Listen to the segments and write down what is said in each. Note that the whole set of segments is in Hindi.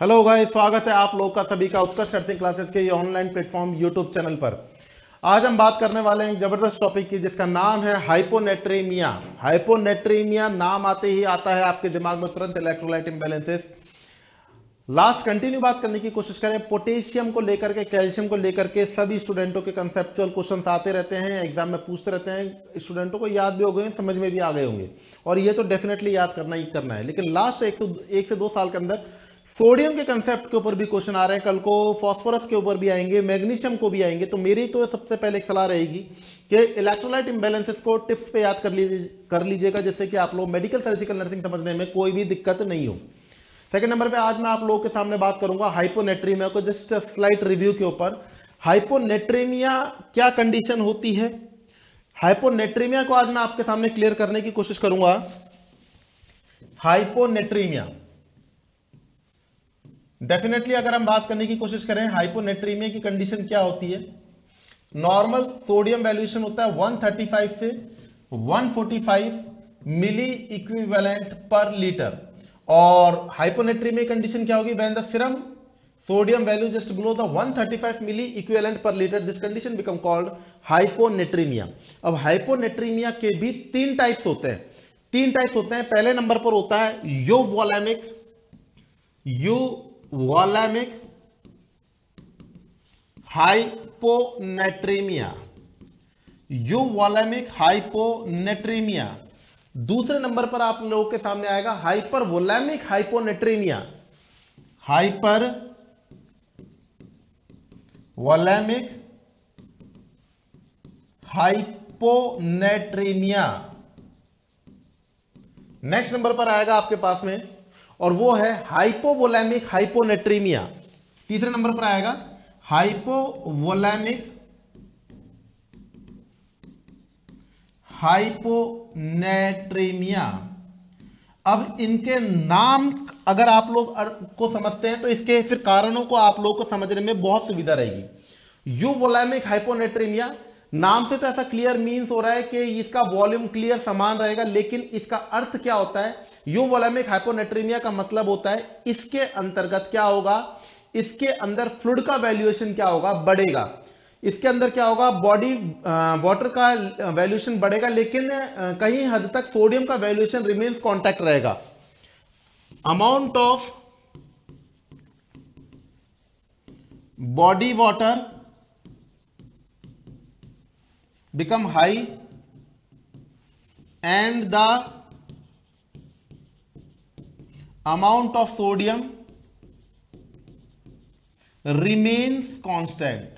हेलो गाइस, स्वागत है आप लोग का सभी का उत्कर्ष नर्सिंग क्लासेस के ये ऑनलाइन प्लेटफॉर्म यूट्यूब चैनल पर। आज हम बात करने वाले हैं एक जबरदस्त टॉपिक की जिसका नाम है हाइपोनेट्रीमिया। हाइपोनेट्रीमिया नाम आते ही आता है आपके दिमाग में तुरंत इलेक्ट्रोलाइट इम्बैलेंसेस। लास्ट कंटिन्यू बात करने की कोशिश करें पोटेशियम को लेकर के, कैल्शियम को लेकर के सभी स्टूडेंटों के कंसेप्चुअल क्वेश्चंस आते रहते हैं, एग्जाम में पूछते रहते हैं, स्टूडेंटों को याद भी हो गए, समझ में भी आ गए होंगे और ये तो डेफिनेटली याद करना ही करना है। लेकिन लास्ट एक से दो साल के अंदर सोडियम के कंसेप्ट के ऊपर भी क्वेश्चन आ रहे हैं, कल को फॉस्फोरस के ऊपर भी आएंगे, मैग्नीशियम को भी आएंगे। तो मेरी तो सबसे पहले एक सलाह रहेगी कि इलेक्ट्रोलाइट इम्बैलेंसेस को टिप्स पे याद कर लीजिएगा, जिससे कि आप लोग मेडिकल सर्जिकल नर्सिंग समझने में कोई भी दिक्कत नहीं हो। सेकंड नंबर पे आज मैं आप लोगों के सामने बात करूंगा हाइपोनेट्रीमिया को, जस्ट स्लाइट रिव्यू के ऊपर। हाइपोनेट्रीमिया क्या कंडीशन होती है, हाइपोनेट्रीमिया को आज मैं आपके सामने क्लियर करने की कोशिश करूंगा। हाइपोनेट्रीमिया डेफिनेटली अगर हम बात करने की कोशिश करें हाइपोनेट्रीमिया की कंडीशन क्या होती है। नॉर्मल सोडियम वैल्यूएशन होता है 135 से 145 मिली इक्विवेलेंट पर लीटर, और हाइपोनेट्रीमिया कंडीशन क्या होगी, when the serum sodium value just below the 135 milliequivalent per litre, this condition become called hyponatremia. अब हाइपोनेट्रीमिया के भी तीन टाइप्स होते हैं। पहले नंबर पर होता है यूवोलेमिक हाइपोनेट्रीमिया। यूवोलेमिक हाइपोनेट्रीमिया। दूसरे नंबर पर आप लोगों के सामने आएगा hypervolaemic hyponatraemia. Hypervolaemic hyponatraemia next number पर आएगा आपके पास में, और वो है हाइपोवोलेमिक हाइपोनेट्रीमिया। तीसरे नंबर पर आएगा हाइपोवोलेमिक हाइपोनेट्रीमिया। अब इनके नाम अगर आप लोग को समझते हैं तो इसके फिर कारणों को आप लोग को समझने में बहुत सुविधा रहेगी। यूवोलेमिक हाइपोनेट्रीमिया नाम से तो ऐसा क्लियर मीन्स हो रहा है कि इसका वॉल्यूम क्लियर समान रहेगा, लेकिन इसका अर्थ क्या होता है, यूवोलेमिक हाइपोनेट्रीमिया का मतलब होता है इसके अंतर्गत क्या होगा, इसके अंदर फ्लूइड का वैल्यूएशन क्या होगा, बढ़ेगा। इसके अंदर क्या होगा, बॉडी वाटर का वैल्यूएशन बढ़ेगा, लेकिन कहीं हद तक सोडियम का वैल्यूएशन रिमेन्स कांटेक्ट रहेगा। Amount of body water become high and the amount of sodium remains constant.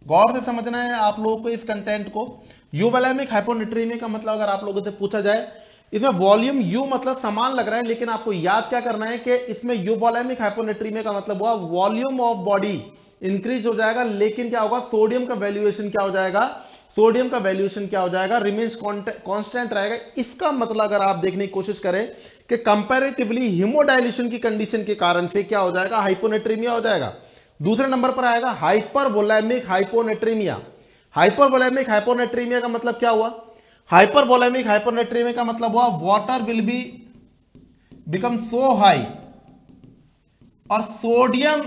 गौर से समझना है आप लोगों को इस कंटेंट को। यूवोलेमिक हाइपोनेट्रीमिया का मतलब अगर आप लोगों से पूछा जाए, इसमें वॉल्यूम यू मतलब समान लग रहा है, लेकिन आपको याद क्या करना है कि इसमें यूवोलेमिक हाइपोनेट्रीमिया का मतलब हुआ वॉल्यूम ऑफ बॉडी इंक्रीज हो जाएगा, लेकिन क्या होगा, सोडियम का वैल्यूएशन क्या हो जाएगा, रिमेन्स कांस्टेंट रहेगा। इसका मतलब अगर आप देखने की कोशिश करें कि कंपैरेटिवली हीमोडाइल्यूशन की कंडीशन के कारण से क्या हो जाएगा, हाइपोनेट्रीमिया हो जाएगा। दूसरे नंबर पर आएगा हाइपरवोलेमिक हाइपोनेट्रीमिया। हाइपरवोलेमिक हाइपोनेट्रीमिया का मतलब क्या हुआ, हाइपरवोलेमिक हाइपोनेट्रीमिया का मतलब हुआ water will be become so high और sodium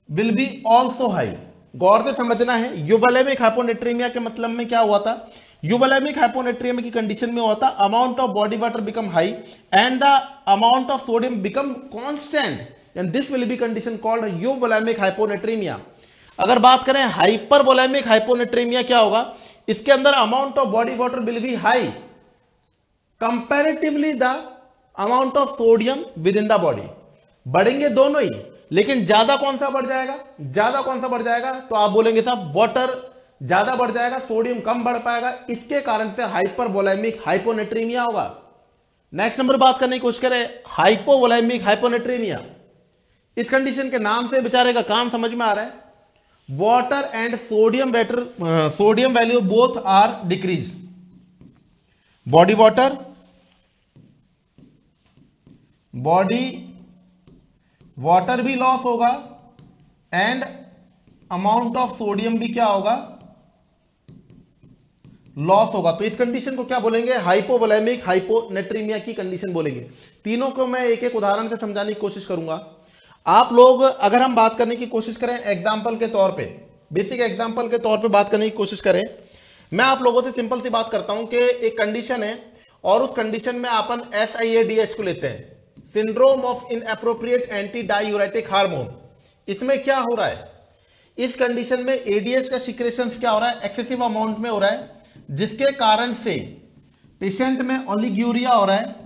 will be also high. गौर से समझना है, यूवोलेमिक हाइपोनेट्रीमिया के मतलब में क्या हुआ था, यूवोलेमिक हाइपोनेट्रीमिया की कंडीशन में हुआ था amount of body water become high and the amount of sodium become constant, and this will be condition called euvolemic hyponatremia. अगर बात करें हाइपरवोलेमिक हाइपोनेट्रीमिया क्या होगा, इसके अंदर amount of body water will be high comparatively the amount of sodium within the body. बढ़ेंगे दोनों ही, लेकिन ज्यादा कौन सा बढ़ जाएगा, तो आप बोलेंगे साहब वाटर ज्यादा बढ़ जाएगा, सोडियम कम बढ़ पाएगा, इसके कारण से हाइपरवोलेमिक हाइपोनेट्रीमिया होगा। नेक्स्ट नंबर बात करने की कोशिश करें हाइपोवोलेमिक हाइपोनेट्रीमिया। इस कंडीशन के नाम से बेचारे का काम समझ में आ रहा है, water and sodium value both are decrease. Body water भी लॉस होगा एंड अमाउंट ऑफ सोडियम भी क्या होगा, लॉस होगा। तो इस कंडीशन को क्या बोलेंगे? हाइपोवोलेमिक हाइपोनेट्रीमिया की कंडीशन बोलेंगे। तीनों को मैं एक एक उदाहरण से समझाने की कोशिश करूंगा। आप लोग अगर हम बात करने की कोशिश करें एग्जाम्पल के तौर पे, बेसिक एग्जाम्पल के तौर पे बात करने की कोशिश करें, मैं आप लोगों से सिंपल सी बात करता हूं कि एक कंडीशन है और उस कंडीशन में अपन SIADH को लेते हैं, syndrome of inappropriate anti diuretic hormone. इसमें क्या हो रहा है? इस कंडीशन में ADH का सिक्रेशन क्या हो रहा है? एक्सेसिव अमाउंट में हो रहा है, जिसके कारण से पेशेंट में ओलिग्यूरिया हो रहा है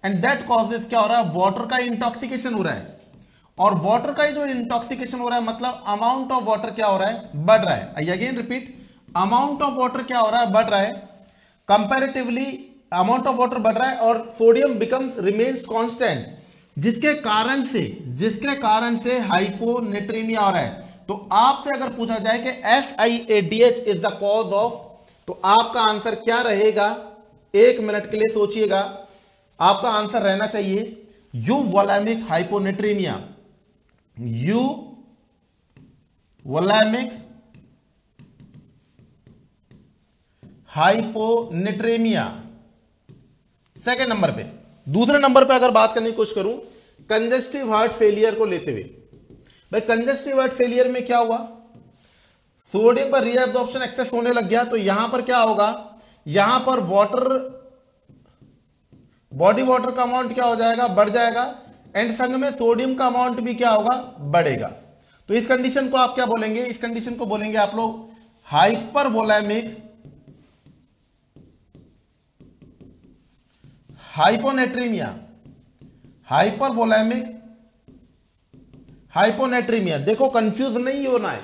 एंड दैट कॉजेस क्या हो रहा है? वाटर का इंटॉक्सिकेशन हो रहा है। और वाटर का जो इंटॉक्सिकेशन हो रहा है मतलब अमाउंट ऑफ वाटर क्या हो रहा है? बढ़ रहा है। I again repeat, amount of water क्या हो रहा है? बढ़ रहा है। कंपैरेटिवली अमाउंट ऑफ वाटर बढ़ रहा है और सोडियम बिकम्स रिमेन्स कांस्टेंट, जिसके कारण से हाइपोनेट्रीमिया हो रहा है। तो आपसे अगर पूछा जाए कि SIADH is the cause of, तो आपका आंसर क्या रहेगा? एक मिनट के लिए सोचिएगा। आपका आंसर रहना चाहिए यूवोलेमिक हाइपोनेट्रीमिया। यूवोलेमिक हाइपोनेट्रीमिया सेकेंड नंबर पे। दूसरे नंबर पे अगर बात करने की कोशिश करूं कंजेस्टिव हार्ट फेलियर को लेते हुए, भाई कंजेस्टिव हार्ट फेलियर में क्या हुआ? सोडियम पर रीअब्जॉर्प्शन एक्सेस होने लग गया। तो यहां पर क्या होगा? यहां पर बॉडी वाटर का अमाउंट क्या हो जाएगा? बढ़ जाएगा एंड संग में सोडियम का अमाउंट भी क्या होगा? बढ़ेगा। तो इस कंडीशन को आप क्या बोलेंगे? इस कंडीशन को बोलेंगे आप लोग हाइपरवोलेमिक हाइपोनेट्रीमिया। Hypervolaemic hyponatraemia. देखो कंफ्यूज नहीं होना है,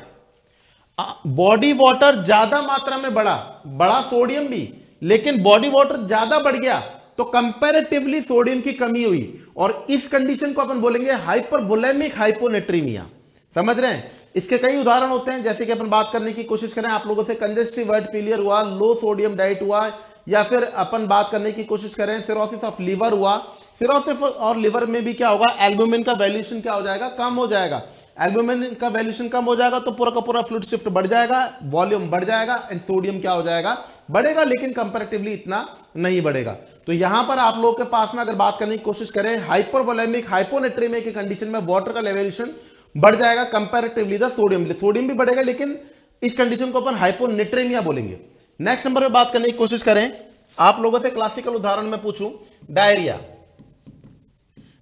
बॉडी वाटर ज्यादा मात्रा में बढ़ा सोडियम भी, लेकिन बॉडी वाटर ज्यादा बढ़ गया तो कंपैरेटिवली सोडियम की कमी हुई और इस कंडीशन को अपन बोलेंगे हाइपरवोलेमिक हाइपोनेट्रीमिया। समझ रहे हैं? इसके कई उदाहरण होते हैं, जैसे कि अपन बात करने की कोशिश करें आप लोगों से, कंजेस्टिव हार्ट फेलियर हुआ, लो सोडियम डाइट हुआ, या फिर अपन बात करने की कोशिश करें सिरोसिस ऑफ लीवर हुआ। सिरोसिस और लीवर में भी क्या होगा? एल्ब्यूमिन का वैल्यूएशन क्या हो जाएगा? कम हो जाएगा। एल्ब्यूमिन का वैल्यूएशन कम हो जाएगा तो पूरा का पूरा फ्लूइड शिफ्ट बढ़ जाएगा, वॉल्यूम बढ़ जाएगा एंड सोडियम क्या हो जाएगा? बढ़ेगा, लेकिन कंपैरेटिवली इतना नहीं बढ़ेगा। तो यहां पर आप लोग के पास में अगर बात करने की कोशिश करें हाइपरवोलेमिक हाइपोनेट्रीमिया की कंडीशन में वाटर का लेवल्यूशन बढ़ जाएगा कंपैरेटिवली द सोडियम। सोडियम भी बढ़ेगा, लेकिन इस कंडीशन को अपन हाइपोनेट्रीमिया बोलेंगे। नेक्स्ट नंबर पे बात करने की कोशिश करें, आप लोगों से क्लासिकल उदाहरण में पूछूं डायरिया।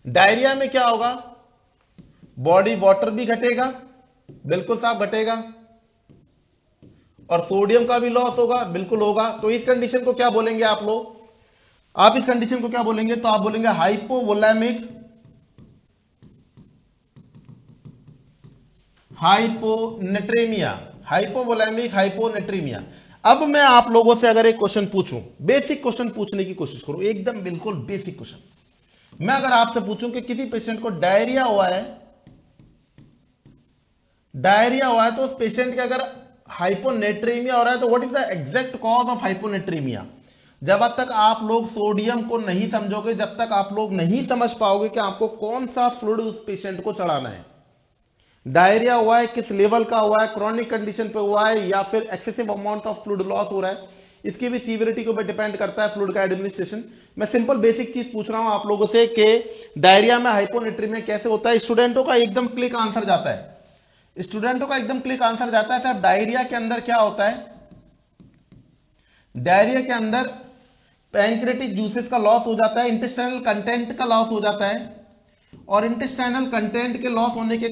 डायरिया में क्या होगा? बॉडी वाटर भी घटेगा, बिल्कुल साफ घटेगा, और सोडियम का भी लॉस होगा, बिल्कुल होगा। तो इस कंडीशन को क्या बोलेंगे आप लोग? आप इस कंडीशन को क्या बोलेंगे? तो आप बोलेंगे हाइपोवोलेमिक हाइपोनेट्रीमिया। Hypovolemic hyponatraemia. अब मैं आप लोगों से अगर एक क्वेश्चन पूछूं, बेसिक क्वेश्चन पूछने की कोशिश करूं, एकदम बिल्कुल बेसिक क्वेश्चन। मैं अगर आपसे पूछूं कि किसी पेशेंट को डायरिया हुआ है, तो उस पेशेंट के अगर हाइपोनेट्रीमिया हो रहा है तो what is the exact cause of hyponatraemia? जब तक आप लोग सोडियम को नहीं समझोगे, जब तक आप लोग नहीं समझ पाओगे कि आपको कौन सा फ्लूइड उस पेशेंट को चढ़ाना है। डायरिया हुआ है, किस लेवल का हुआ है, क्रॉनिक कंडीशन पे हुआ है, या फिर excessive amount of fluid loss हो रहा है, इसकी भी सीवियरिटी के ऊपर डिपेंड करता है फ्लूइड का एडमिनिस्ट्रेशन। मैं सिंपल बेसिक चीज पूछ रहा हूं आप लोगों से कि डायरिया में हाइपोनेट्रीमिया कैसे होता है। स्टूडेंटों का एकदम क्लिक आंसर जाता है, साहब डायरिया के अंदर क्या होता है? डायरिया के अंदर पैंक्रेटिक जूसेस का लॉस हो जाता है, इंटेस्टाइनल कंटेंट का लॉस हो जाता है, और इंटेस्टाइनल कंटेंट के लॉस होने के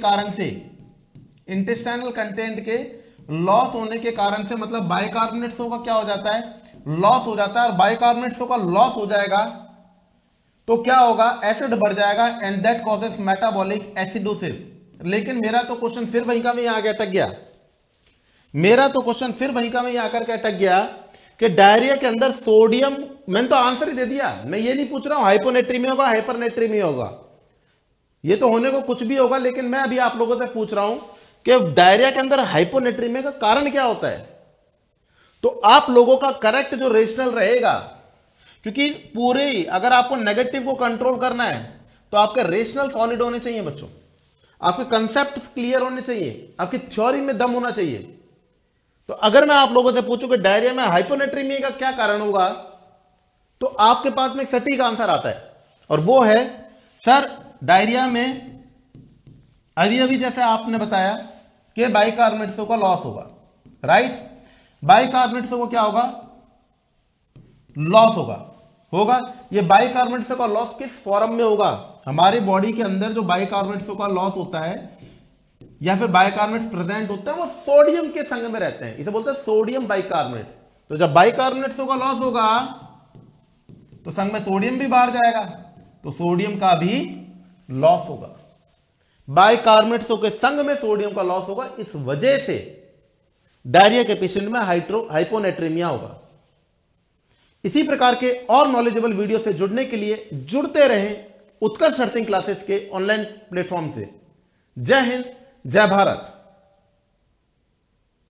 कारण से मतलब बाइकार्बोनेट्स का क्या हो जाता है? लॉस हो जाता है। और बाइकार्बोनेट्स का लॉस हो जाएगा तो क्या होगा? एसिड बढ़ जाएगा and that causes metabolic acidosis. लेकिन मेरा तो क्वेश्चन फिर वहीं का वहीं आके अटक गया। कि डायरिया के अंदर सोडियम, मैंने तो आंसर ही दे दिया, मैं ये नहीं पूछ रहा हूं हाइपोनेट्रीमिया होगा हाइपरनेट्रीमिया होगा, ये तो होने को कुछ भी होगा, लेकिन मैं अभी आप लोगों से पूछ रहा हूं कि डायरिया के अंदर हाइपोनेट्रीमिया का कारण क्या होता है। तो आप लोगों का करेक्ट जो रेशनल रहेगा, क्योंकि पूरे अगर आपको नेगेटिव को कंट्रोल करना है तो आपके रेशनल सॉलिड होने चाहिए बच्चों, आपके कंसेप्ट क्लियर होने चाहिए, आपकी थ्योरी में दम होना चाहिए। तो अगर मैं आप लोगों से पूछूं कि डायरिया में हाइपोनेट्रीमिया का क्या कारण होगा, तो आपके पास में एक सटीक आंसर आता है, और वो है सर डायरिया में अभी अभी जैसे आपने बताया कि बाइकार्बोनेट्सों का लॉस होगा, राइट। बाइकार्बोनेट्सों को क्या होगा, लॉस होगा। ये बाइकार्बोनेट्सों का लॉस किस फॉर्म में होगा, हमारी बॉडी के अंदर जो बाइकार्बोनेट्सों का लॉस होता है या फिर बाइकार्बोनेट्स प्रेजेंट होते हैं वो सोडियम के संग में रहते हैं, इसे बोलते हैं सोडियम बाइकार्बोनेट। तो जब बाइकार्बोनेट्सों का लॉस होगा तो संग में सोडियम भी बाहर जाएगा, तो सोडियम का भी लॉस होगा। बाइकार्बोनेट्सों के संग में सोडियम का लॉस होगा, इस वजह से डायरिया के पेशेंट में हाइपोनेट्रीमिया होगा। इसी प्रकार के और नॉलेजेबल वीडियो से जुड़ने के लिए जुड़ते रहें उत्कर्ष नर्सिंग क्लासेस के ऑनलाइन प्लेटफॉर्म से। जय हिंद, जय भारत।